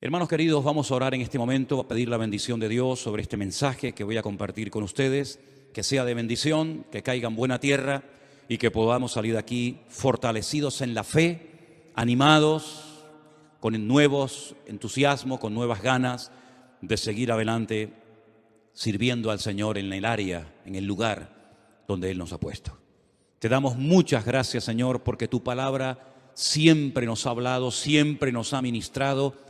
Hermanos queridos, vamos a orar en este momento, a pedir la bendición de Dios sobre este mensaje que voy a compartir con ustedes, que sea de bendición, que caiga en buena tierra y que podamos salir de aquí fortalecidos en la fe, animados, con nuevos entusiasmos, con nuevas ganas de seguir adelante sirviendo al Señor en el área, en el lugar donde Él nos ha puesto. Te damos muchas gracias, Señor, porque tu palabra siempre nos ha hablado, siempre nos ha ministrado.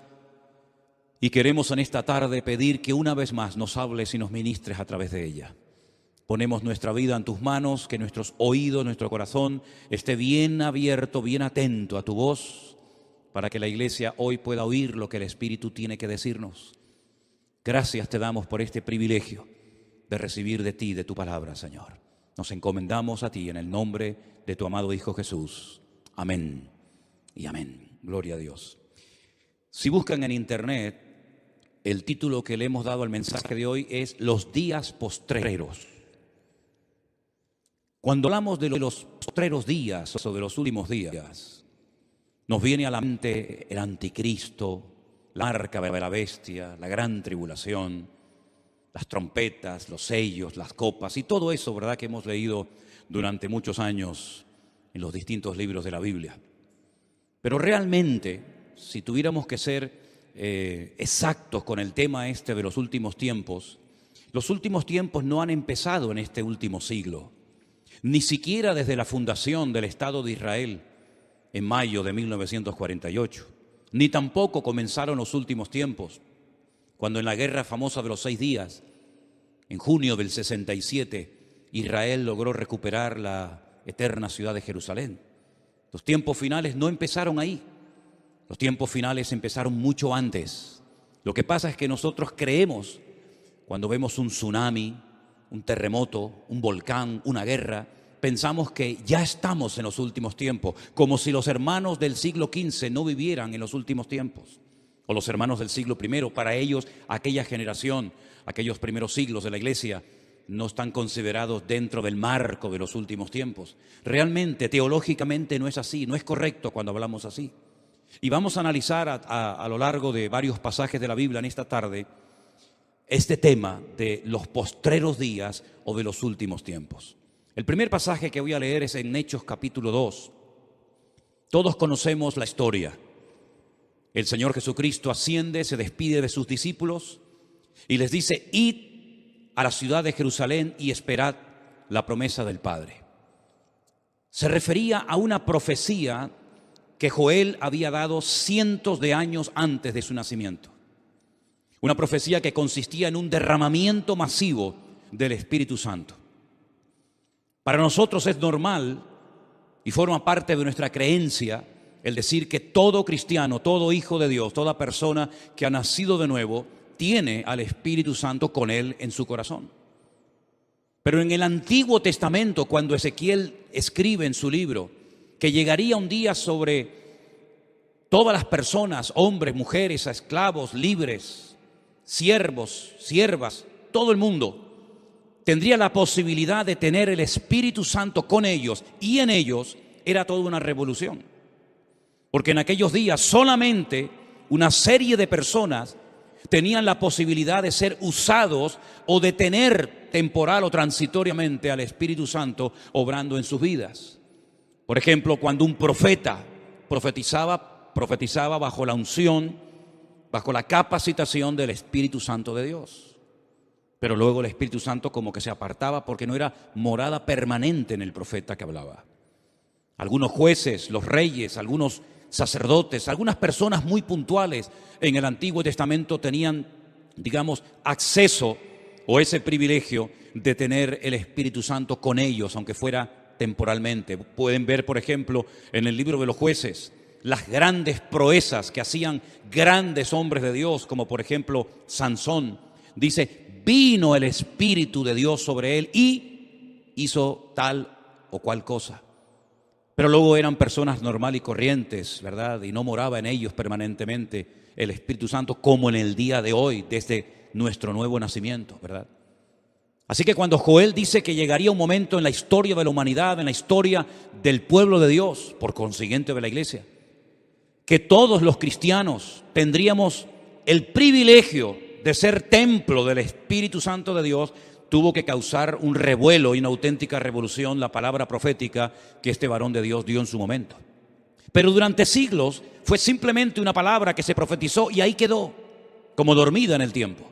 Y queremos en esta tarde pedir que una vez más nos hables y nos ministres a través de ella. Ponemos nuestra vida en tus manos, que nuestros oídos, nuestro corazón esté bien abierto, bien atento a tu voz, para que la iglesia hoy pueda oír lo que el Espíritu tiene que decirnos. Gracias te damos por este privilegio de recibir de ti, de tu palabra, Señor. Nos encomendamos a ti en el nombre de tu amado Hijo Jesús. Amén y amén. Gloria a Dios. Si buscan en internet, el título que le hemos dado al mensaje de hoy es Los días postreros. Cuando hablamos de los postreros días o de los últimos días, nos viene a la mente el anticristo, la marca de la bestia, la gran tribulación, las trompetas, los sellos, las copas y todo eso, ¿verdad?, que hemos leído durante muchos años en los distintos libros de la Biblia. Pero realmente, si tuviéramos que ser exactos con el tema este de los últimos tiempos no han empezado en este último siglo, ni siquiera desde la fundación del Estado de Israel en mayo de 1948, ni tampoco comenzaron los últimos tiempos, cuando en la guerra famosa de los 6 días, en junio del 67, Israel logró recuperar la eterna ciudad de Jerusalén. Los tiempos finales no empezaron ahí. Los tiempos finales empezaron mucho antes. Lo que pasa es que nosotros creemos, cuando vemos un tsunami, un terremoto, un volcán, una guerra, pensamos que ya estamos en los últimos tiempos, como si los hermanos del siglo XV no vivieran en los últimos tiempos, o los hermanos del siglo I. Para ellos, aquella generación, aquellos primeros siglos de la iglesia, no están considerados dentro del marco de los últimos tiempos. Realmente, teológicamente no es así, no es correcto cuando hablamos así. Y vamos a analizar a lo largo de varios pasajes de la Biblia en esta tarde este tema de los postreros días o de los últimos tiempos. El primer pasaje que voy a leer es en Hechos capítulo 2. Todos conocemos la historia. El Señor Jesucristo asciende, se despide de sus discípulos y les dice: id a la ciudad de Jerusalén y esperad la promesa del Padre. Se refería a una profecía que Joel había dado cientos de años antes de su nacimiento. Una profecía que consistía en un derramamiento masivo del Espíritu Santo. Para nosotros es normal y forma parte de nuestra creencia el decir que todo cristiano, todo hijo de Dios, toda persona que ha nacido de nuevo, tiene al Espíritu Santo con él en su corazón. Pero en el Antiguo Testamento, cuando Ezequiel escribe en su libro que llegaría un día sobre todas las personas, hombres, mujeres, esclavos, libres, siervos, siervas, todo el mundo tendría la posibilidad de tener el Espíritu Santo con ellos, y en ellos era toda una revolución. Porque en aquellos días solamente una serie de personas tenían la posibilidad de ser usados o de tener temporal o transitoriamente al Espíritu Santo obrando en sus vidas. Por ejemplo, cuando un profeta profetizaba bajo la unción, bajo la capacitación del Espíritu Santo de Dios. Pero luego el Espíritu Santo como que se apartaba porque no era morada permanente en el profeta que hablaba. Algunos jueces, los reyes, algunos sacerdotes, algunas personas muy puntuales en el Antiguo Testamento tenían, acceso o ese privilegio de tener el Espíritu Santo con ellos, aunque fuera temporalmente. Pueden ver, por ejemplo, en el libro de los jueces, las grandes proezas que hacían grandes hombres de Dios, como por ejemplo Sansón. Dice: vino el Espíritu de Dios sobre él y hizo tal o cual cosa. Pero luego eran personas normal y corrientes, ¿verdad? Y no moraba en ellos permanentemente el Espíritu Santo como en el día de hoy, desde nuestro nuevo nacimiento, ¿verdad? Así que cuando Joel dice que llegaría un momento en la historia de la humanidad, en la historia del pueblo de Dios, por consiguiente de la iglesia, que todos los cristianos tendríamos el privilegio de ser templo del Espíritu Santo de Dios, tuvo que causar un revuelo y una auténtica revolución la palabra profética que este varón de Dios dio en su momento. Pero durante siglos fue simplemente una palabra que se profetizó y ahí quedó, como dormida en el tiempo.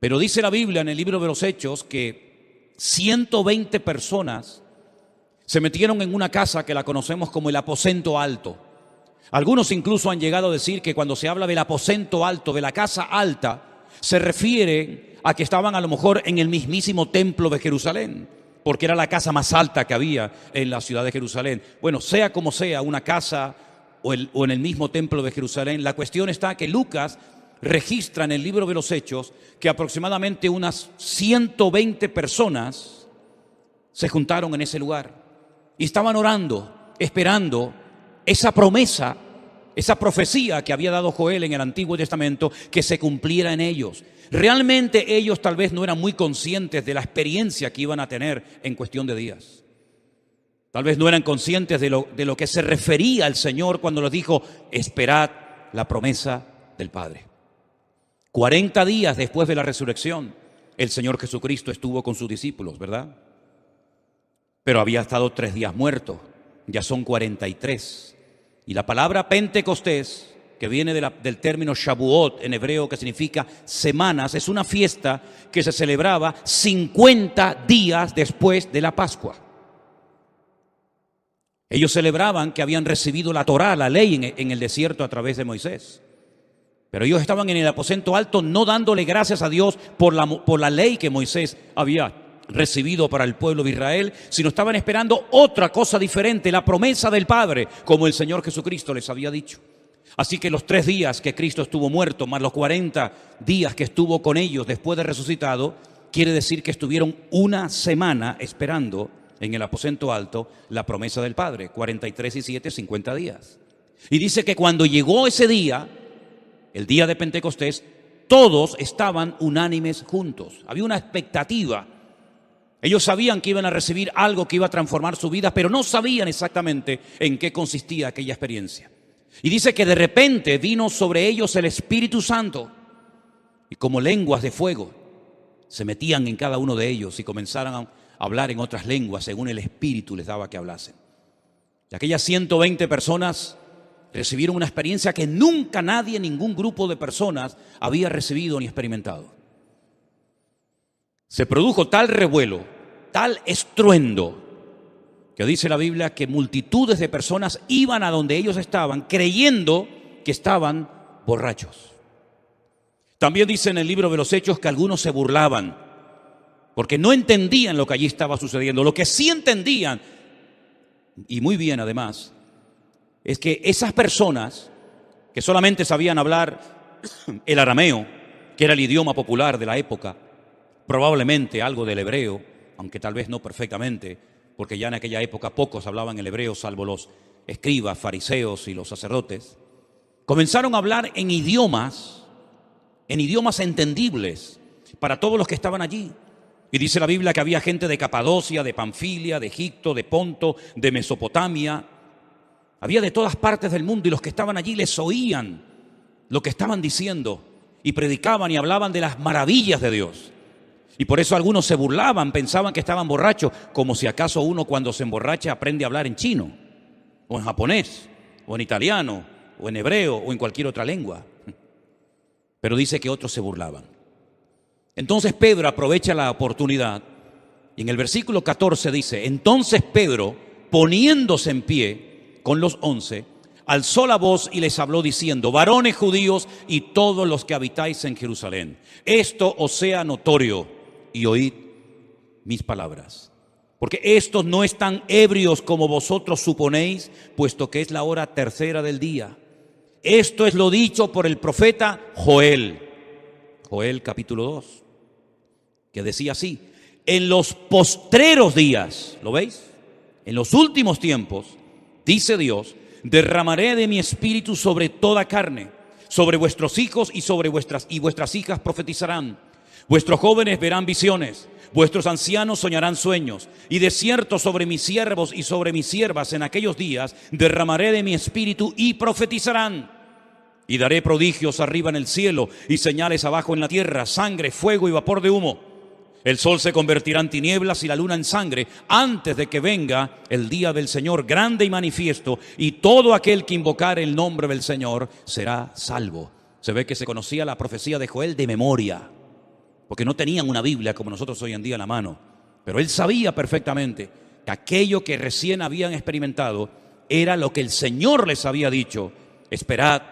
Pero dice la Biblia en el libro de los Hechos que 120 personas se metieron en una casa que la conocemos como el aposento alto. Algunos incluso han llegado a decir que cuando se habla del aposento alto, de la casa alta, se refiere a que estaban a lo mejor en el mismísimo templo de Jerusalén, porque era la casa más alta que había en la ciudad de Jerusalén. Bueno, sea como sea, una casa o en el mismo templo de Jerusalén, la cuestión está que Lucas registra en el libro de los Hechos que aproximadamente unas 120 personas se juntaron en ese lugar y estaban orando, esperando esa promesa, esa profecía que había dado Joel en el Antiguo Testamento, que se cumpliera en ellos. Realmente ellos tal vez no eran muy conscientes de la experiencia que iban a tener en cuestión de días. Tal vez no eran conscientes de lo que se refería el Señor cuando les dijo: esperad la promesa del Padre. 40 días después de la resurrección, el Señor Jesucristo estuvo con sus discípulos, ¿verdad? Pero había estado 3 días muerto, ya son 43. Y la palabra Pentecostés, que viene del término Shavuot en hebreo, que significa semanas, es una fiesta que se celebraba 50 días después de la Pascua. Ellos celebraban que habían recibido la Torá, la ley, en el desierto a través de Moisés. Pero ellos estaban en el aposento alto no dándole gracias a Dios por la ley que Moisés había recibido para el pueblo de Israel, sino estaban esperando otra cosa diferente, la promesa del Padre, como el Señor Jesucristo les había dicho. Así que los 3 días que Cristo estuvo muerto, más los 40 días que estuvo con ellos después de resucitado, quiere decir que estuvieron una semana esperando en el aposento alto la promesa del Padre. 43 y 7, 50 días. Y dice que cuando llegó ese día, el día de Pentecostés, todos estaban unánimes juntos. Había una expectativa. Ellos sabían que iban a recibir algo que iba a transformar su vida, pero no sabían exactamente en qué consistía aquella experiencia. Y dice que de repente vino sobre ellos el Espíritu Santo y como lenguas de fuego se metían en cada uno de ellos y comenzaron a hablar en otras lenguas según el Espíritu les daba que hablasen. Y aquellas 120 personas recibieron una experiencia que nunca nadie, ningún grupo de personas había recibido ni experimentado. Se produjo tal revuelo, tal estruendo, que dice la Biblia que multitudes de personas iban a donde ellos estaban creyendo que estaban borrachos. También dice en el libro de los Hechos que algunos se burlaban porque no entendían lo que allí estaba sucediendo. Lo que sí entendían, y muy bien además, es que esas personas que solamente sabían hablar el arameo, que era el idioma popular de la época, probablemente algo del hebreo, aunque tal vez no perfectamente, porque ya en aquella época pocos hablaban el hebreo, salvo los escribas, fariseos y los sacerdotes, comenzaron a hablar en idiomas entendibles para todos los que estaban allí. Y dice la Biblia que había gente de Capadocia, de Panfilia, de Egipto, de Ponto, de Mesopotamia. Había de todas partes del mundo y los que estaban allí les oían lo que estaban diciendo y predicaban y hablaban de las maravillas de Dios. Y por eso algunos se burlaban, pensaban que estaban borrachos, como si acaso uno cuando se emborracha aprende a hablar en chino, o en japonés, o en italiano, o en hebreo, o en cualquier otra lengua. Pero dice que otros se burlaban. Entonces Pedro aprovecha la oportunidad y en el versículo 14 dice: entonces Pedro, poniéndose en pie con los 11, alzó la voz y les habló diciendo: varones judíos y todos los que habitáis en Jerusalén, esto os sea notorio y oíd mis palabras, porque estos no están ebrios como vosotros suponéis, puesto que es la hora tercera del día. Esto es lo dicho por el profeta Joel, capítulo 2, que decía así: en los postreros días, ¿lo veis? En los últimos tiempos, dice Dios, derramaré de mi espíritu sobre toda carne, sobre vuestros hijos y sobre vuestras hijas profetizarán. Vuestros jóvenes verán visiones, vuestros ancianos soñarán sueños, y de cierto sobre mis siervos y sobre mis siervas en aquellos días derramaré de mi espíritu y profetizarán. Y daré prodigios arriba en el cielo y señales abajo en la tierra, sangre, fuego y vapor de humo. El sol se convertirá en tinieblas y la luna en sangre antes de que venga el día del Señor grande y manifiesto, y todo aquel que invocare el nombre del Señor será salvo. Se ve que se conocía la profecía de Joel de memoria, porque no tenían una Biblia como nosotros hoy en día en la mano. Pero él sabía perfectamente que aquello que recién habían experimentado era lo que el Señor les había dicho: esperad,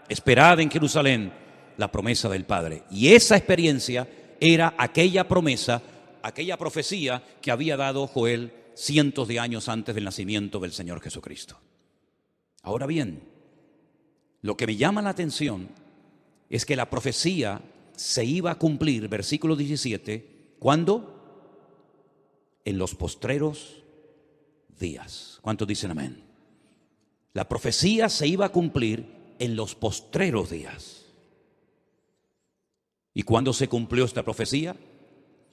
esperad en Jerusalén la promesa del Padre. Y esa experiencia era aquella promesa, aquella profecía que había dado Joel cientos de años antes del nacimiento del Señor Jesucristo. Ahora bien, lo que me llama la atención es que la profecía se iba a cumplir, versículo 17, ¿cuándo? En los postreros días. ¿Cuántos dicen amén? La profecía se iba a cumplir en los postreros días. ¿Y cuándo se cumplió esta profecía?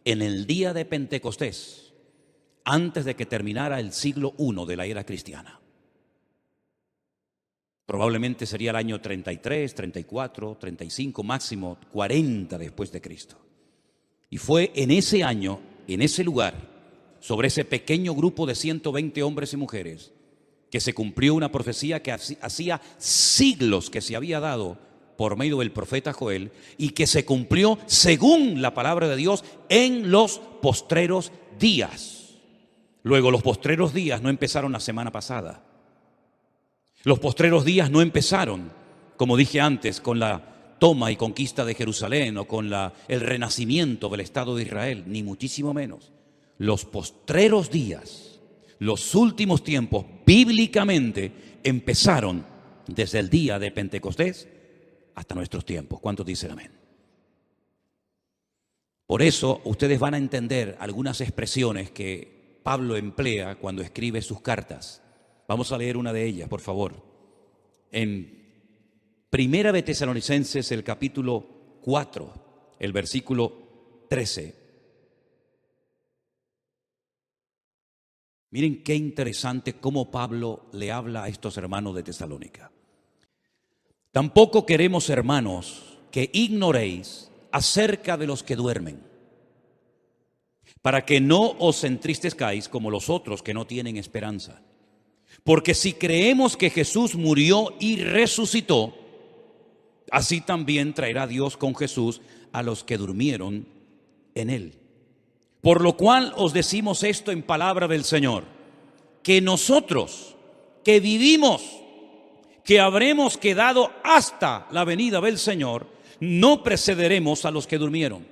En el día de Pentecostés, antes de que terminara el siglo I de la era cristiana. Probablemente sería el año 33, 34, 35, máximo 40 después de Cristo. Y fue en ese año, en ese lugar, sobre ese pequeño grupo de 120 hombres y mujeres, que se cumplió una profecía que hacía siglos que se había dado por medio del profeta Joel, y que se cumplió según la palabra de Dios en los postreros días. Luego, los postreros días no empezaron la semana pasada. Los postreros días no empezaron, como dije antes, con la toma y conquista de Jerusalén o con el renacimiento del Estado de Israel, ni muchísimo menos. Los postreros días, los últimos tiempos, bíblicamente empezaron desde el día de Pentecostés hasta nuestros tiempos. ¿Cuántos dicen amén? Por eso ustedes van a entender algunas expresiones que Pablo emplea cuando escribe sus cartas. Vamos a leer una de ellas, por favor. En Primera de Tesalonicenses, el capítulo 4, el versículo 13. Miren qué interesante cómo Pablo le habla a estos hermanos de Tesalónica. Tampoco queremos, hermanos, que ignoréis acerca de los que duermen, para que no os entristezcáis como los otros que no tienen esperanza. Porque si creemos que Jesús murió y resucitó, así también traerá Dios con Jesús a los que durmieron en él. Por lo cual os decimos esto en palabra del Señor, que nosotros que vivimos, que habremos quedado hasta la venida del Señor, no precederemos a los que durmieron.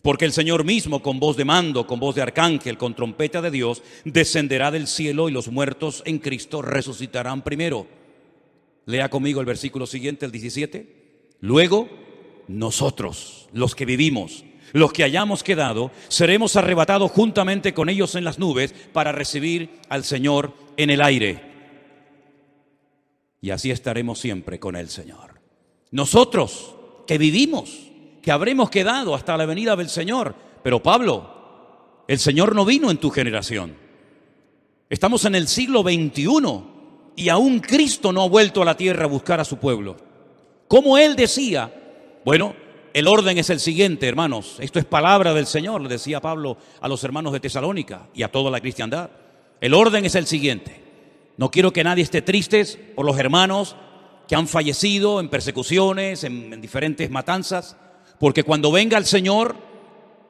Porque el Señor mismo, con voz de mando, con voz de arcángel, con trompeta de Dios, descenderá del cielo, y los muertos en Cristo resucitarán primero. Lea conmigo el versículo siguiente, el 17. Luego, nosotros, los que vivimos, los que hayamos quedado, seremos arrebatados juntamente con ellos en las nubes para recibir al Señor en el aire. Y así estaremos siempre con el Señor. Nosotros que vivimos, que habremos quedado hasta la venida del Señor. Pero Pablo, el Señor no vino en tu generación. Estamos en el siglo XXI y aún Cristo no ha vuelto a la tierra a buscar a su pueblo. Como Él decía, bueno, el orden es el siguiente, hermanos. Esto es palabra del Señor, le decía Pablo a los hermanos de Tesalónica y a toda la cristiandad. El orden es el siguiente. No quiero que nadie esté triste por los hermanos que han fallecido en persecuciones, en diferentes matanzas, porque cuando venga el Señor,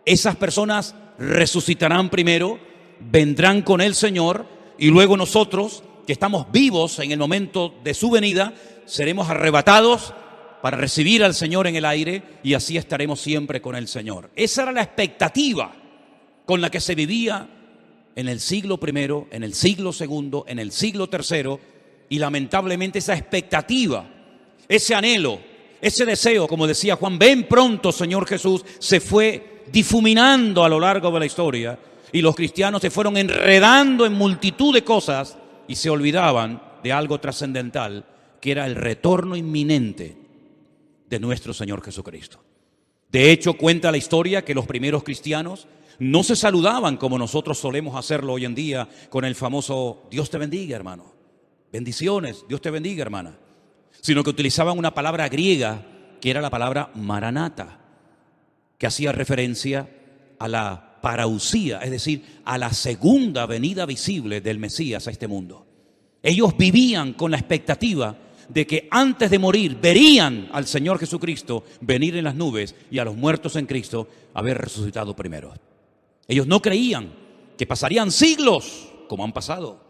esas personas resucitarán primero, vendrán con el Señor, y luego nosotros, que estamos vivos en el momento de su venida, seremos arrebatados para recibir al Señor en el aire, y así estaremos siempre con el Señor. Esa era la expectativa con la que se vivía en el siglo I, en el siglo II, en el siglo III, y lamentablemente esa expectativa, ese anhelo, ese deseo, como decía Juan, ven pronto Señor Jesús, se fue difuminando a lo largo de la historia, y los cristianos se fueron enredando en multitud de cosas y se olvidaban de algo trascendental, que era el retorno inminente de nuestro Señor Jesucristo. De hecho, cuenta la historia que los primeros cristianos no se saludaban como nosotros solemos hacerlo hoy en día con el famoso Dios te bendiga, hermano. Bendiciones, Dios te bendiga, hermana. sino que utilizaban una palabra griega que era la palabra maranata, que hacía referencia a la parausía, es decir, a la segunda venida visible del Mesías a este mundo. Ellos vivían con la expectativa de que antes de morir verían al Señor Jesucristo venir en las nubes y a los muertos en Cristo haber resucitado primero. Ellos no creían que pasarían siglos como han pasado,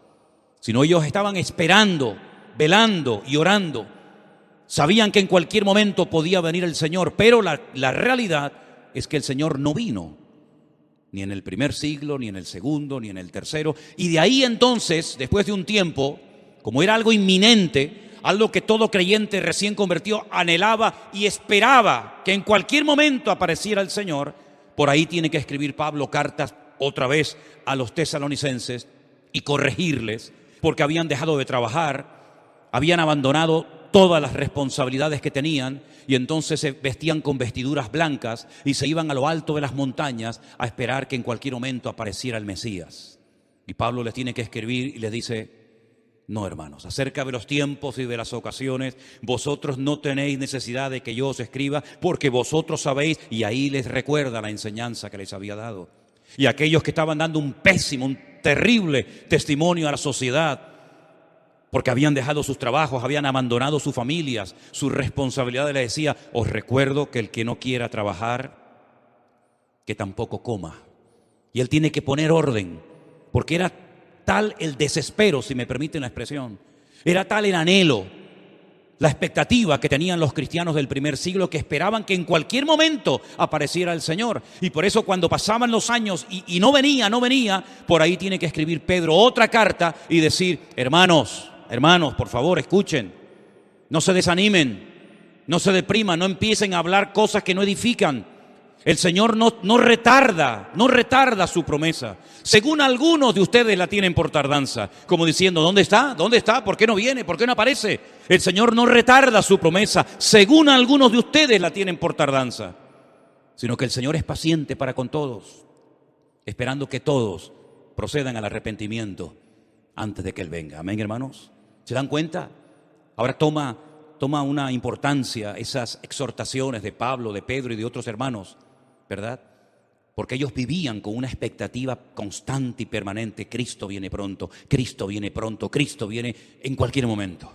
sino ellos estaban esperando, velando y orando. Sabían que en cualquier momento podía venir el Señor, pero la realidad es que el Señor no vino, ni en el primer siglo, ni en el segundo, ni en el tercero. Y de ahí entonces, después de un tiempo, como era algo inminente, algo que todo creyente recién convertido anhelaba y esperaba que en cualquier momento apareciera el Señor, por ahí tiene que escribir Pablo cartas otra vez a los tesalonicenses y corregirles, porque habían dejado de trabajar, habían abandonado todas las responsabilidades que tenían y entonces se vestían con vestiduras blancas y se iban a lo alto de las montañas a esperar que en cualquier momento apareciera el Mesías. Y Pablo les tiene que escribir y les dice: no, hermanos, acerca de los tiempos y de las ocasiones, vosotros no tenéis necesidad de que yo os escriba, porque vosotros sabéis. Y ahí les recuerda la enseñanza que les había dado. Y aquellos que estaban dando un pésimo, un terrible testimonio a la sociedad, porque habían dejado sus trabajos, habían abandonado sus familias, sus responsabilidades, les decía: os recuerdo que el que no quiera trabajar, que tampoco coma. Y él tiene que poner orden, porque era tal el desespero, si me permiten la expresión, era tal el anhelo, la expectativa que tenían los cristianos del primer siglo, que esperaban que en cualquier momento apareciera el Señor. Y por eso cuando pasaban los años y no venía, por ahí tiene que escribir Pedro otra carta y decir: hermanos, por favor, escuchen, no se desanimen, no se depriman, no empiecen a hablar cosas que no edifican. El Señor no retarda su promesa. Según algunos de ustedes la tienen por tardanza, como diciendo: ¿dónde está? ¿Por qué no viene? ¿Por qué no aparece? El Señor no retarda su promesa, según algunos de ustedes la tienen por tardanza, sino que el Señor es paciente para con todos, esperando que todos procedan al arrepentimiento antes de que Él venga. Amén, hermanos. ¿Se dan cuenta? Ahora toma una importancia esas exhortaciones de Pablo, de Pedro y de otros hermanos, ¿verdad? Porque ellos vivían con una expectativa constante y permanente: Cristo viene pronto, Cristo viene pronto, Cristo viene en cualquier momento.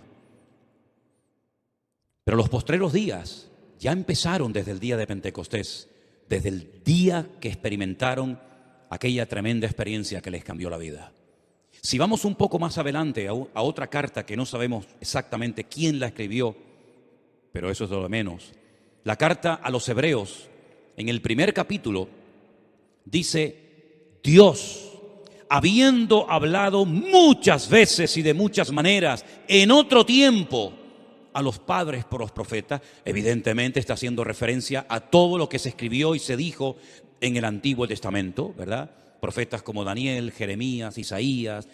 Pero los postreros días ya empezaron desde el día de Pentecostés, desde el día que experimentaron aquella tremenda experiencia que les cambió la vida. Si vamos un poco más adelante a otra carta que no sabemos exactamente quién la escribió, pero eso es lo de menos. La carta a los Hebreos, en el primer capítulo, dice: Dios, habiendo hablado muchas veces y de muchas maneras en otro tiempo a los padres por los profetas, evidentemente está haciendo referencia a todo lo que se escribió y se dijo en el Antiguo Testamento, ¿verdad? Profetas como Daniel, Jeremías, Isaías,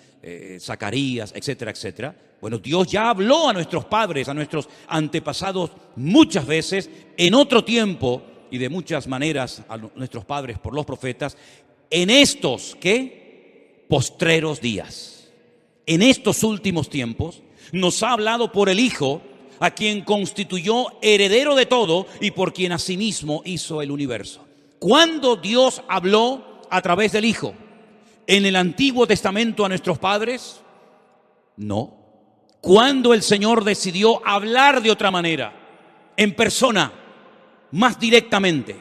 Zacarías, etcétera, etcétera. Bueno, Dios ya habló a nuestros padres, a nuestros antepasados muchas veces, en otro tiempo y de muchas maneras a nuestros padres por los profetas, en estos, ¿qué? Postreros días. En estos últimos tiempos nos ha hablado por el Hijo, a quien constituyó heredero de todo y por quien asimismo hizo el universo. ¿Cuándo Dios habló a través del Hijo? ¿En el Antiguo Testamento a nuestros padres? No. ¿Cuándo el Señor decidió hablar de otra manera, en persona, más directamente?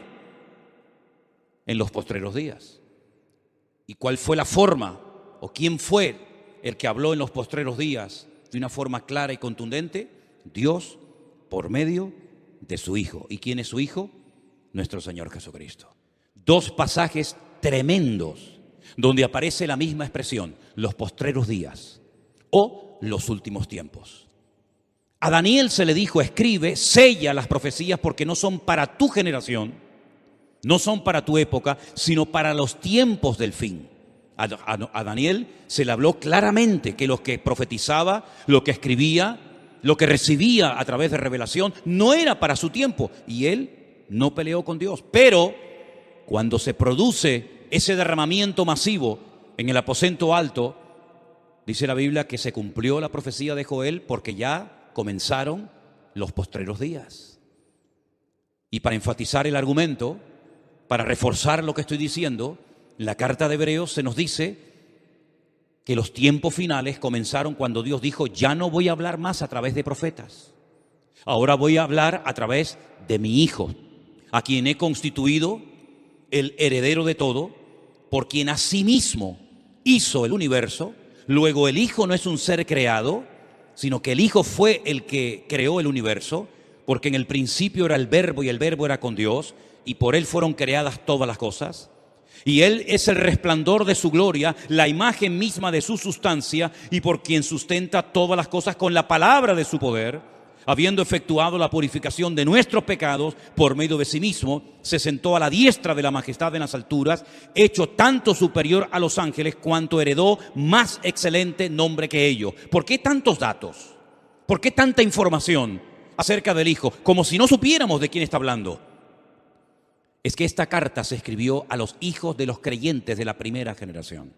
En los postreros días. ¿Y cuál fue la forma o quién fue el que habló en los postreros días de una forma clara y contundente? Dios, por medio de su Hijo. ¿Y quién es su Hijo? Nuestro Señor Jesucristo. Dos pasajes tremendos donde aparece la misma expresión: los postreros días o los últimos tiempos. A Daniel se le dijo: escribe, sella las profecías, porque no son para tu generación, no son para tu época, sino para los tiempos del fin. A Daniel se le habló claramente que lo que profetizaba, lo que escribía, lo que recibía a través de revelación, no era para su tiempo, y él no peleó con Dios. Pero cuando se produce ese derramamiento masivo en el aposento alto, dice la Biblia que se cumplió la profecía de Joel, porque ya comenzaron los postreros días. Y para enfatizar el argumento, para reforzar lo que estoy diciendo, en la carta de Hebreos se nos dice que los tiempos finales comenzaron cuando Dios dijo: ya no voy a hablar más a través de profetas, ahora voy a hablar a través de mi Hijo, a quien he constituido el heredero de todo, por quien asimismo hizo el universo. Luego el Hijo no es un ser creado, sino que el Hijo fue el que creó el universo, porque en el principio era el Verbo y el Verbo era con Dios, y por Él fueron creadas todas las cosas. Y Él es el resplandor de su gloria, la imagen misma de su sustancia, y por quien sustenta todas las cosas con la palabra de su poder, habiendo efectuado la purificación de nuestros pecados por medio de sí mismo, se sentó a la diestra de la majestad en las alturas, hecho tanto superior a los ángeles cuanto heredó más excelente nombre que ellos. ¿Por qué tantos datos? ¿Por qué tanta información acerca del Hijo? Como si no supiéramos de quién está hablando. Es que esta carta se escribió a los hijos de los creyentes de la primera generación.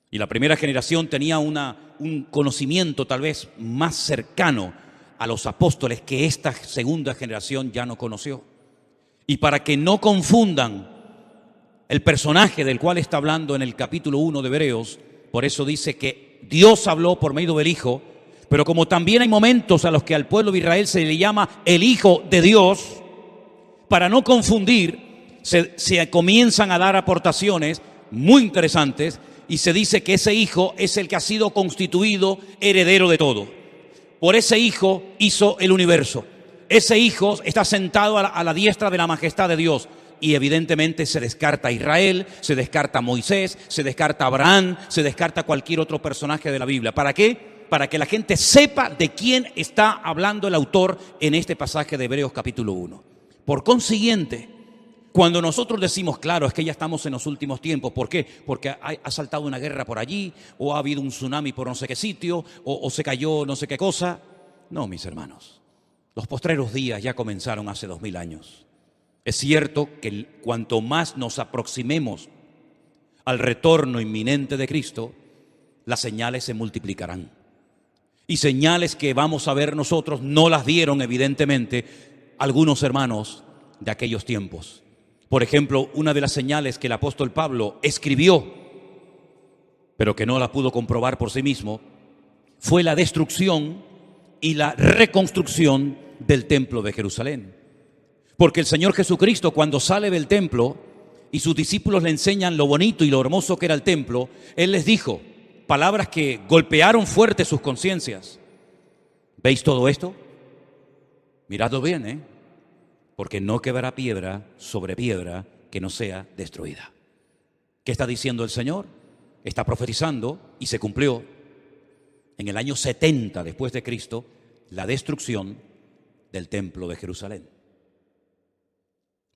Y la primera generación tenía un conocimiento tal vez más cercano a los apóstoles que esta segunda generación ya no conoció. Y para que no confundan el personaje del cual está hablando en el capítulo 1 de Hebreos, por eso dice que Dios habló por medio del Hijo, pero como también hay momentos a los que al pueblo de Israel se le llama el Hijo de Dios, para no confundir, se comienzan a dar aportaciones muy interesantes y se dice que ese Hijo es el que ha sido constituido heredero de todo. Por ese Hijo hizo el universo. Ese Hijo está sentado a la diestra de la majestad de Dios. Y evidentemente se descarta a Israel, se descarta a Moisés, se descarta a Abraham, se descarta a cualquier otro personaje de la Biblia. ¿Para qué? Para que la gente sepa de quién está hablando el autor en este pasaje de Hebreos capítulo 1. Por consiguiente, cuando nosotros decimos, claro, es que ya estamos en los últimos tiempos, ¿por qué? Porque ha saltado una guerra por allí, o ha habido un tsunami por no sé qué sitio, o se cayó no sé qué cosa. No, mis hermanos, los postreros días ya comenzaron hace 2000 años. Es cierto que cuanto más nos aproximemos al retorno inminente de Cristo, las señales se multiplicarán. Y señales que vamos a ver nosotros no las dieron evidentemente algunos hermanos de aquellos tiempos. Por ejemplo, una de las señales que el apóstol Pablo escribió, pero que no la pudo comprobar por sí mismo, fue la destrucción y la reconstrucción del templo de Jerusalén. Porque el Señor Jesucristo, cuando sale del templo y sus discípulos le enseñan lo bonito y lo hermoso que era el templo, Él les dijo palabras que golpearon fuerte sus conciencias. ¿Veis todo esto? Miradlo bien, porque no quedará piedra sobre piedra que no sea destruida. ¿Qué está diciendo el Señor? Está profetizando, y se cumplió en el año 70 después de Cristo, la destrucción del templo de Jerusalén.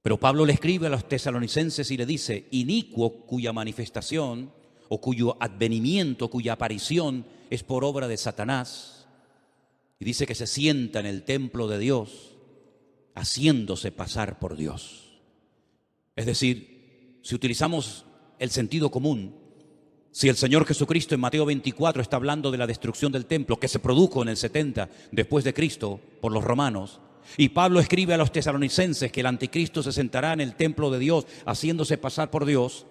Pero Pablo le escribe a los tesalonicenses y le dice: inicuo cuya manifestación o cuyo advenimiento, cuya aparición es por obra de Satanás. Y dice que se sienta en el templo de Dios, haciéndose pasar por Dios. Es decir, si utilizamos el sentido común, si el Señor Jesucristo en Mateo 24 está hablando de la destrucción del templo que se produjo en el 70 después de Cristo por los romanos, y Pablo escribe a los tesalonicenses que el anticristo se sentará en el templo de Dios haciéndose pasar por Dios,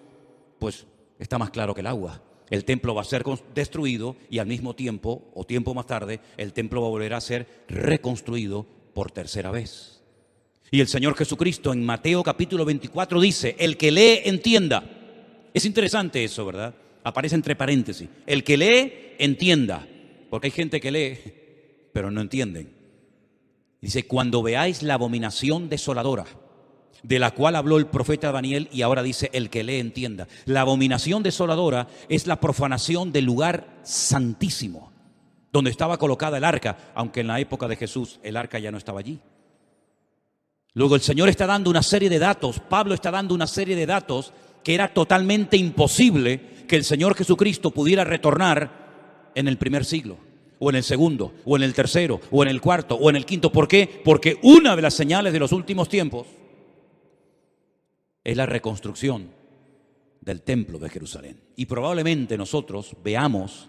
pues está más claro que el agua. El templo va a ser destruido y al mismo tiempo, o tiempo más tarde, el templo va a volver a ser reconstruido por tercera vez. Y el Señor Jesucristo en Mateo capítulo 24 dice: el que lee entienda. Es interesante eso, ¿verdad? Aparece entre paréntesis. El que lee entienda. Porque hay gente que lee, pero no entienden. Dice: cuando veáis la abominación desoladora, de la cual habló el profeta Daniel, y ahora dice: el que lee entienda. La abominación desoladora es la profanación del lugar santísimo, donde estaba colocada el arca, aunque en la época de Jesús el arca ya no estaba allí. Luego el Señor está dando una serie de datos, Pablo está dando una serie de datos que era totalmente imposible que el Señor Jesucristo pudiera retornar en el primer siglo, o en el segundo, o en el tercero, o en el cuarto, o en el quinto. ¿Por qué? Porque una de las señales de los últimos tiempos es la reconstrucción del templo de Jerusalén. Y probablemente nosotros veamos,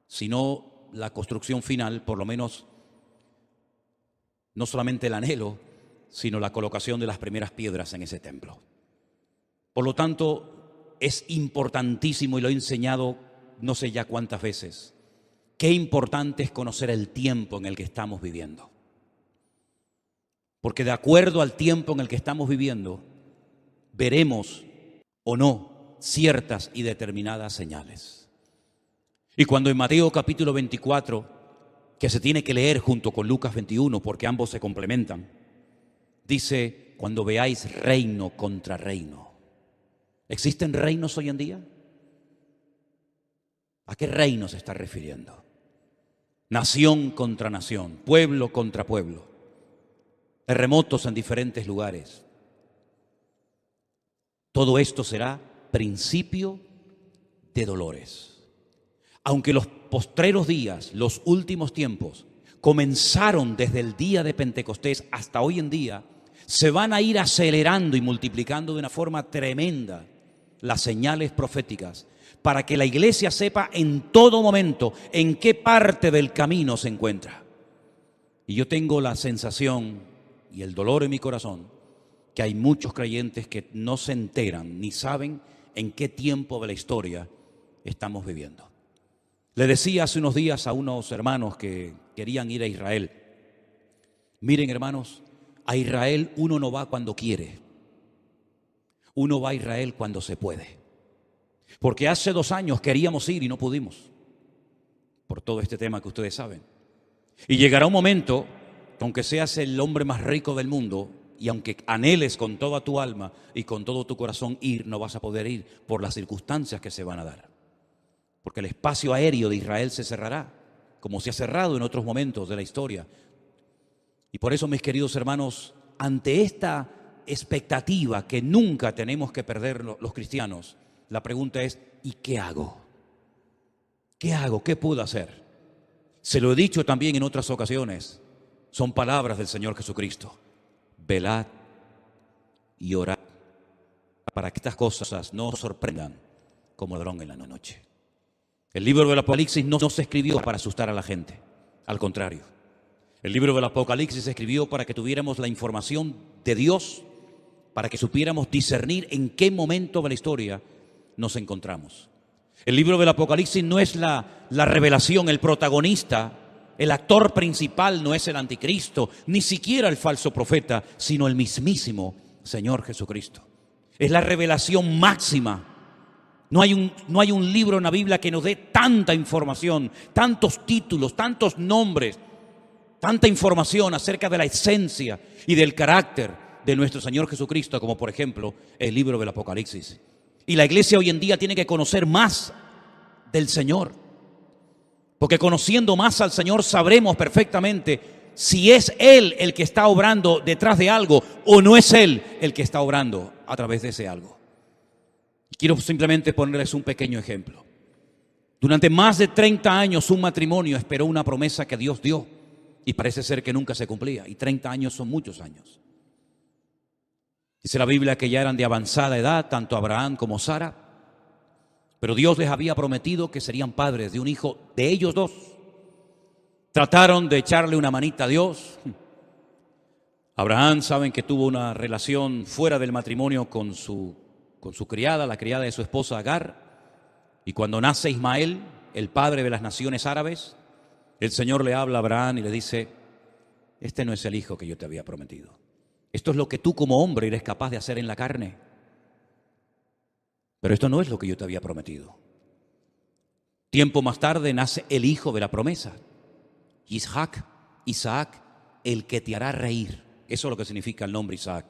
si no la construcción final, por lo menos no solamente el anhelo, sino la colocación de las primeras piedras en ese templo. Por lo tanto, es importantísimo, y lo he enseñado no sé ya cuántas veces, qué importante es conocer el tiempo en el que estamos viviendo. Porque de acuerdo al tiempo en el que estamos viviendo, veremos o no ciertas y determinadas señales. Y cuando en Mateo capítulo 24, que se tiene que leer junto con Lucas 21, porque ambos se complementan, dice, cuando veáis reino contra reino. ¿Existen reinos hoy en día? ¿A qué reino se está refiriendo? Nación contra nación, pueblo contra pueblo, terremotos en diferentes lugares. Todo esto será principio de dolores. Aunque los postreros días, los últimos tiempos, comenzaron desde el día de Pentecostés hasta hoy en día, se van a ir acelerando y multiplicando de una forma tremenda las señales proféticas para que la iglesia sepa en todo momento en qué parte del camino se encuentra. Y yo tengo la sensación y el dolor en mi corazón que hay muchos creyentes que no se enteran ni saben en qué tiempo de la historia estamos viviendo. Le decía hace unos días a unos hermanos que querían ir a Israel: miren, hermanos, a Israel uno no va cuando quiere, uno va a Israel cuando se puede. Porque hace 2 años queríamos ir y no pudimos, por todo este tema que ustedes saben. Y llegará un momento, aunque seas el hombre más rico del mundo, y aunque anheles con toda tu alma y con todo tu corazón ir, no vas a poder ir por las circunstancias que se van a dar. Porque el espacio aéreo de Israel se cerrará, como se ha cerrado en otros momentos de la historia. Y por eso, mis queridos hermanos, ante esta expectativa que nunca tenemos que perder los cristianos, la pregunta es, ¿y qué hago? ¿Qué hago? ¿Qué puedo hacer? Se lo he dicho también en otras ocasiones, son palabras del Señor Jesucristo. Velad y orad para que estas cosas no os sorprendan como ladrón en la noche. El libro del Apocalipsis no se escribió para asustar a la gente, al contrario. El libro del Apocalipsis se escribió para que tuviéramos la información de Dios, para que supiéramos discernir en qué momento de la historia nos encontramos. El libro del Apocalipsis no es la revelación, el protagonista, el actor principal no es el anticristo, ni siquiera el falso profeta, sino el mismísimo Señor Jesucristo. Es la revelación máxima. No hay un libro en la Biblia que nos dé tanta información, tantos títulos, tantos nombres, tanta información acerca de la esencia y del carácter de nuestro Señor Jesucristo, como por ejemplo el libro del Apocalipsis. Y la iglesia hoy en día tiene que conocer más del Señor, porque conociendo más al Señor sabremos perfectamente si es Él el que está obrando detrás de algo o no es Él el que está obrando a través de ese algo. Quiero simplemente ponerles un pequeño ejemplo. Durante más de 30 años un matrimonio esperó una promesa que Dios dio y parece ser que nunca se cumplía, y 30 años son muchos años. Dice la Biblia que ya eran de avanzada edad, tanto Abraham como Sara, pero Dios les había prometido que serían padres de un hijo de ellos dos. Trataron de echarle una manita a Dios. Abraham, saben que tuvo una relación fuera del matrimonio con su criada, la criada de su esposa Agar, y cuando nace Ismael, el padre de las naciones árabes, el Señor le habla a Abraham y le dice: este no es el hijo que yo te había prometido. Esto es lo que tú como hombre eres capaz de hacer en la carne, pero esto no es lo que yo te había prometido. Tiempo más tarde nace el hijo de la promesa, Isaac, el que te hará reír. Eso es lo que significa el nombre Isaac.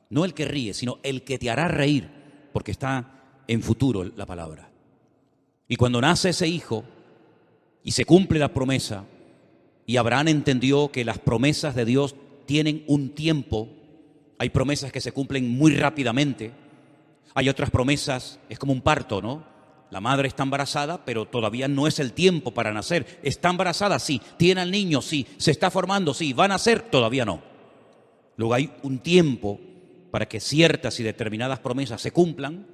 No el que ríe, sino el que te hará reír, porque está en futuro la palabra. Y cuando nace ese hijo y se cumple la promesa, y Abraham entendió que las promesas de Dios tienen un tiempo. Hay promesas que se cumplen muy rápidamente. Hay otras promesas, es como un parto, ¿no? La madre está embarazada, pero todavía no es el tiempo para nacer. Está embarazada, sí. Tiene al niño, sí. Se está formando, sí. ¿Va a nacer? Todavía no. Luego hay un tiempo para que ciertas y determinadas promesas se cumplan,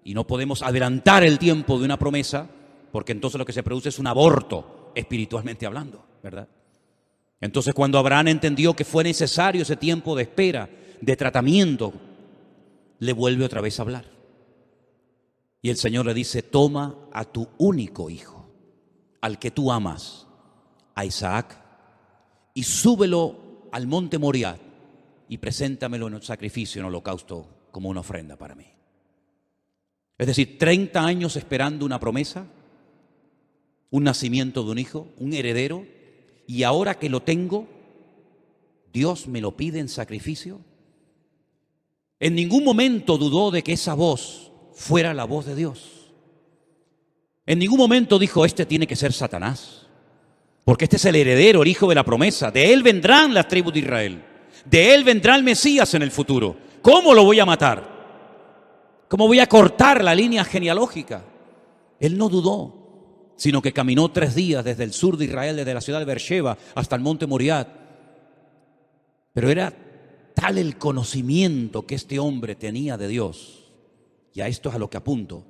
y no podemos adelantar el tiempo de una promesa, porque entonces lo que se produce es un aborto, espiritualmente hablando, ¿verdad? Entonces, cuando Abraham entendió que fue necesario ese tiempo de espera, de tratamiento, le vuelve otra vez a hablar. Y el Señor le dice: toma a tu único hijo, al que tú amas, a Isaac, y súbelo al monte Moriah y preséntamelo en un sacrificio, en holocausto, como una ofrenda para mí. Es decir, 30 años esperando una promesa, un nacimiento de un hijo, un heredero, y ahora que lo tengo, Dios me lo pide en sacrificio. En ningún momento dudó de que esa voz fuera la voz de Dios. En ningún momento dijo: este tiene que ser Satanás, porque este es el heredero, el hijo de la promesa. De él vendrán las tribus de Israel. De él vendrá el Mesías en el futuro. ¿Cómo lo voy a matar? ¿Cómo voy a cortar la línea genealógica? Él no dudó, sino que caminó 3 días desde el sur de Israel, desde la ciudad de Beersheba hasta el monte Moriah. Pero era tal el conocimiento que este hombre tenía de Dios, y a esto es a lo que apunto,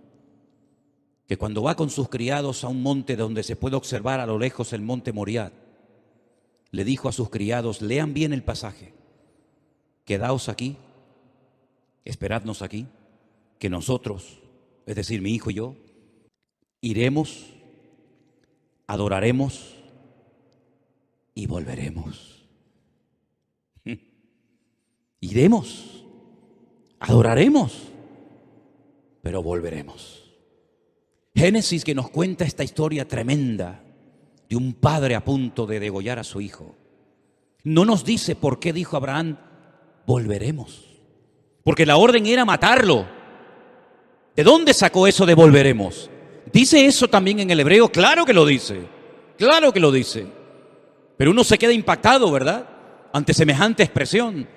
que cuando va con sus criados a un monte donde se puede observar a lo lejos el monte Moriah, le dijo a sus criados: lean bien el pasaje, quedaos aquí, esperadnos aquí, que nosotros, es decir, mi hijo y yo, iremos, adoraremos y volveremos. Iremos, adoraremos, pero volveremos. Génesis, que nos cuenta esta historia tremenda de un padre a punto de degollar a su hijo, no nos dice por qué dijo Abraham: volveremos, porque la orden era matarlo. ¿De dónde sacó eso de volveremos? ¿Dice eso también en el hebreo? Claro que lo dice, claro que lo dice. Pero uno se queda impactado, ¿verdad?, ante semejante expresión.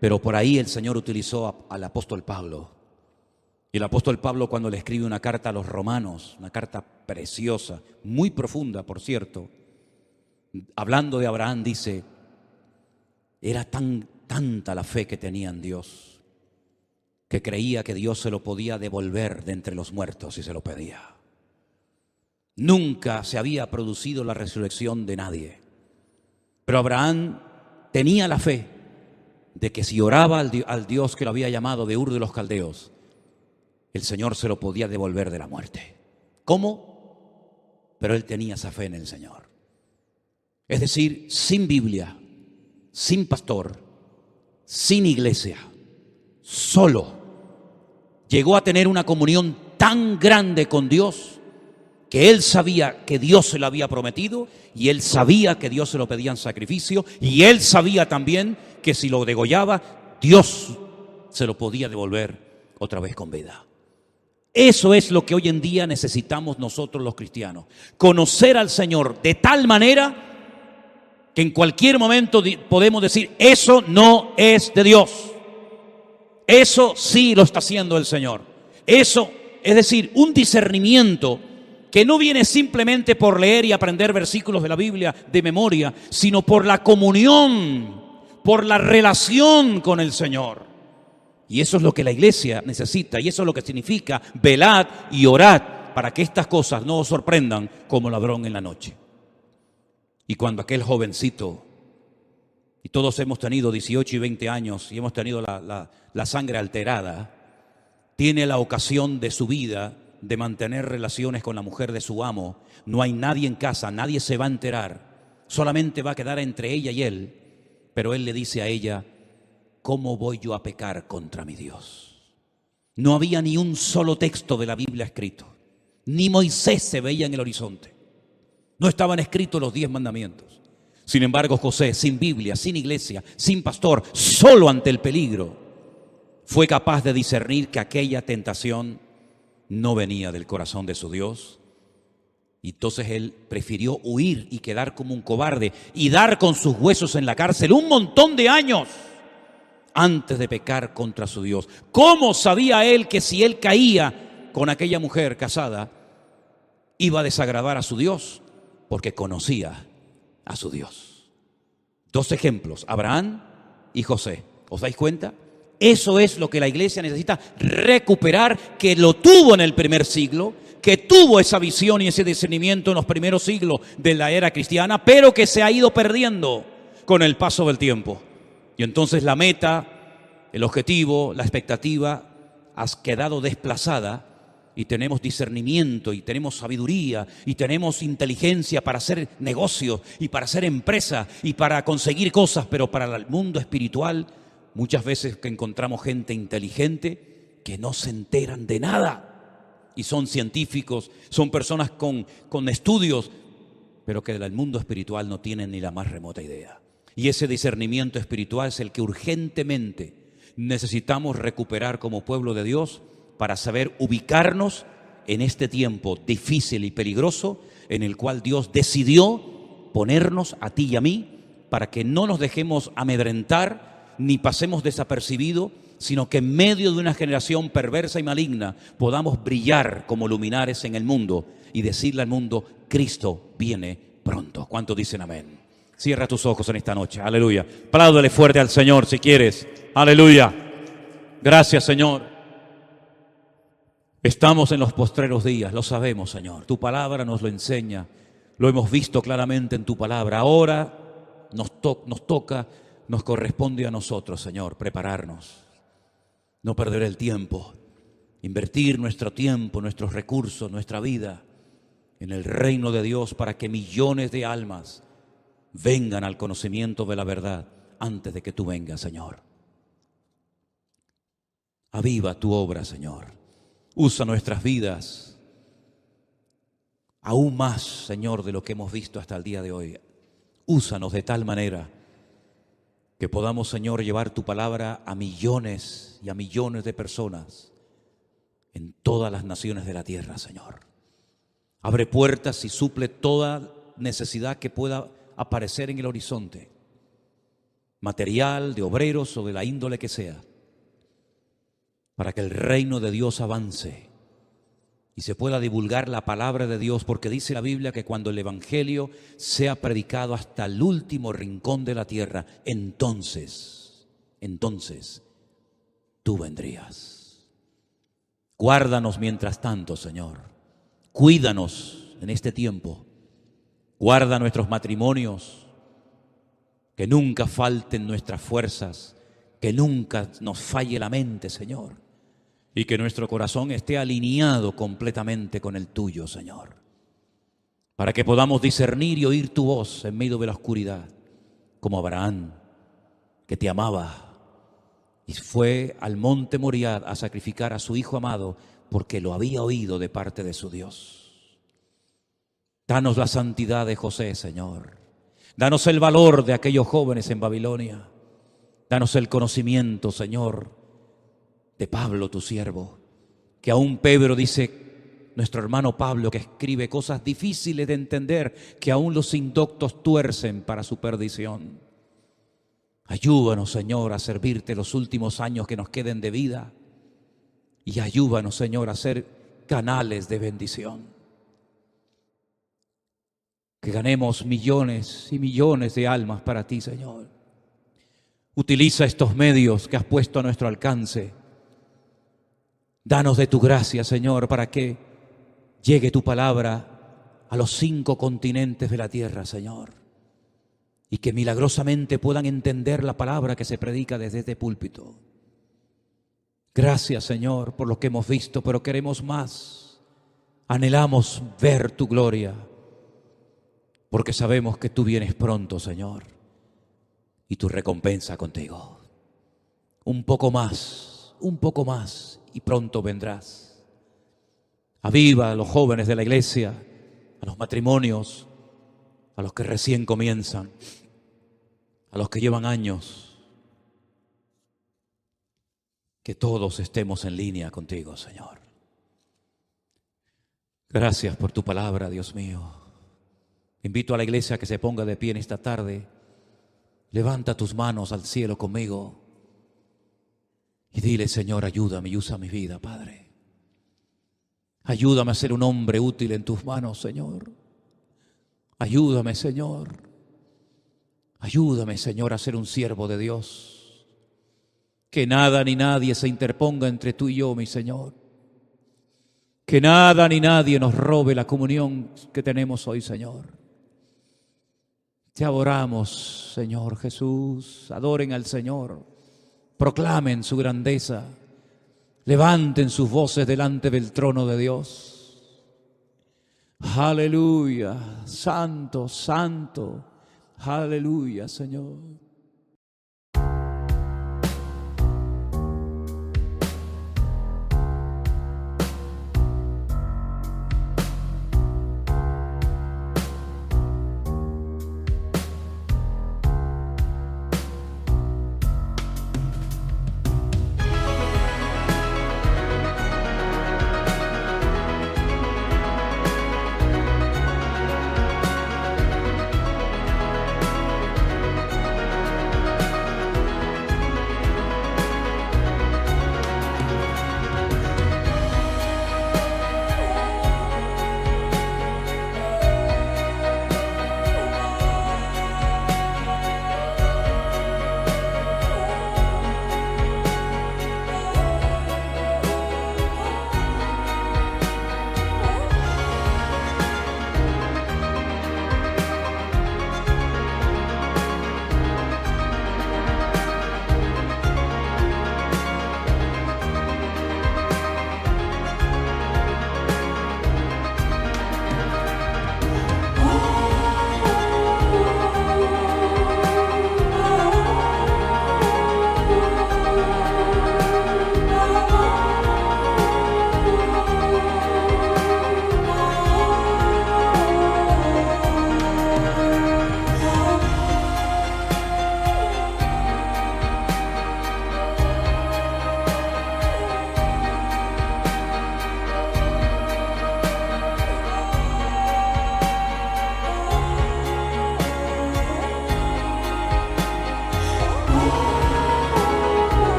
Pero por ahí el Señor utilizó al apóstol Pablo. Y el apóstol Pablo, cuando le escribe una carta a los romanos, una carta preciosa, muy profunda, por cierto, hablando de Abraham, dice: era tanta la fe que tenía en Dios, que creía que Dios se lo podía devolver de entre los muertos si se lo pedía. Nunca se había producido la resurrección de nadie, pero Abraham tenía la fe de que si oraba al Dios que lo había llamado de Ur de los Caldeos, el Señor se lo podía devolver de la muerte. ¿Cómo? Pero él tenía esa fe en el Señor. Es decir, sin Biblia, sin pastor, sin iglesia, solo, llegó a tener una comunión tan grande con Dios que él sabía que Dios se lo había prometido, y él sabía que Dios se lo pedía en sacrificio, y él sabía también que si lo degollaba, Dios se lo podía devolver otra vez con vida. Eso es lo que hoy en día necesitamos nosotros los cristianos: conocer al Señor de tal manera que en cualquier momento podemos decir: eso no es de Dios, eso sí lo está haciendo el Señor. Eso, es decir, un discernimiento que no viene simplemente por leer y aprender versículos de la Biblia de memoria, sino por la comunión, por la relación con el Señor. Y eso es lo que la iglesia necesita, y eso es lo que significa velad y orad, para que estas cosas no os sorprendan como ladrón en la noche. Y cuando aquel jovencito, y todos hemos tenido 18 y 20 años y hemos tenido la sangre alterada, tiene la ocasión de su vida de mantener relaciones con la mujer de su amo, no hay nadie en casa, nadie se va a enterar, solamente va a quedar entre ella y él, pero él le dice a ella: ¿cómo voy yo a pecar contra mi Dios? No había ni un solo texto de la Biblia escrito, ni Moisés se veía en el horizonte, no estaban escritos los 10 mandamientos. Sin embargo, José, sin Biblia, sin iglesia, sin pastor, solo ante el peligro, fue capaz de discernir que aquella tentación no venía del corazón de su Dios. Y entonces él prefirió huir y quedar como un cobarde y dar con sus huesos en la cárcel un montón de años antes de pecar contra su Dios. ¿Cómo sabía él que si él caía con aquella mujer casada iba a desagradar a su Dios? Porque conocía a su Dios. 2 ejemplos: Abraham y José. ¿Os dais cuenta? Eso es lo que la iglesia necesita recuperar, que lo tuvo en el primer siglo, que tuvo esa visión y ese discernimiento en los primeros siglos de la era cristiana, pero que se ha ido perdiendo con el paso del tiempo. Y entonces la meta, el objetivo, la expectativa ha quedado desplazada, y tenemos discernimiento y tenemos sabiduría y tenemos inteligencia para hacer negocios y para hacer empresa y para conseguir cosas, pero para el mundo espiritual muchas veces que encontramos gente inteligente que no se enteran de nada y son científicos, son personas con estudios, pero que del mundo espiritual no tienen ni la más remota idea. Y ese discernimiento espiritual es el que urgentemente necesitamos recuperar como pueblo de Dios para saber ubicarnos en este tiempo difícil y peligroso en el cual Dios decidió ponernos a ti y a mí para que no nos dejemos amedrentar ni pasemos desapercibidos, sino que en medio de una generación perversa y maligna podamos brillar como luminares en el mundo y decirle al mundo: Cristo viene pronto. ¿Cuántos dicen amén? Cierra tus ojos en esta noche. Aleluya. Apláudale fuerte al Señor si quieres. Aleluya. Gracias, Señor. Estamos en los postreros días, lo sabemos, Señor. Tu palabra nos lo enseña, lo hemos visto claramente en tu palabra. Ahora nos toca, nos corresponde a nosotros, Señor, prepararnos, no perder el tiempo, invertir nuestro tiempo, nuestros recursos, nuestra vida en el reino de Dios para que millones de almas vengan al conocimiento de la verdad antes de que tú vengas, Señor. Aviva tu obra, Señor. Usa nuestras vidas aún más, Señor, de lo que hemos visto hasta el día de hoy. Úsanos de tal manera que podamos, Señor, llevar tu palabra a millones y a millones de personas en todas las naciones de la tierra, Señor. Abre puertas y suple toda necesidad que pueda aparecer en el horizonte, material, de obreros o de la índole que sea, para que el reino de Dios avance y se pueda divulgar la palabra de Dios, porque dice la Biblia que cuando el evangelio sea predicado hasta el último rincón de la tierra, entonces tú vendrías. Guárdanos mientras tanto, Señor. Cuídanos en este tiempo. Guarda nuestros matrimonios, que nunca falten nuestras fuerzas, que nunca nos falle la mente, Señor. Y que nuestro corazón esté alineado completamente con el tuyo, Señor. Para que podamos discernir y oír tu voz en medio de la oscuridad. Como Abraham, que te amaba y fue al monte Moriah a sacrificar a su hijo amado porque lo había oído de parte de su Dios. Danos la santidad de José, Señor. Danos el valor de aquellos jóvenes en Babilonia. Danos el conocimiento, Señor, de Pablo, tu siervo, que aún Pedro dice, nuestro hermano Pablo, que escribe cosas difíciles de entender, que aún los indoctos tuercen para su perdición. Ayúdanos, Señor, a servirte los últimos años que nos queden de vida y ayúdanos, Señor, a ser canales de bendición. Que ganemos millones y millones de almas para ti, Señor. Utiliza estos medios que has puesto a nuestro alcance. Danos de tu gracia, Señor, para que llegue tu palabra a los 5 continentes de la tierra, Señor. Y que milagrosamente puedan entender la palabra que se predica desde este púlpito. Gracias, Señor, por lo que hemos visto, pero queremos más. Anhelamos ver tu gloria, porque sabemos que tú vienes pronto, Señor, y tu recompensa contigo. Un poco más, y pronto vendrás. Aviva a los jóvenes de la iglesia, a los matrimonios, a los que recién comienzan, a los que llevan años. Que todos estemos en línea contigo, Señor. Gracias por tu palabra, Dios mío. Invito a la iglesia a que se ponga de pie en esta tarde. Levanta tus manos al cielo conmigo y dile: Señor, ayúdame y usa mi vida, Padre. Ayúdame a ser un hombre útil en tus manos, Señor. Ayúdame, Señor. Ayúdame, Señor, a ser un siervo de Dios Que nada ni nadie se interponga entre tú y yo, mi Señor. Que nada ni nadie nos robe la comunión que tenemos hoy, Señor. Te adoramos, Señor Jesús. Adoren al Señor. Proclamen su grandeza. Levanten sus voces delante del trono de Dios. Aleluya. Santo, santo. Aleluya, Señor.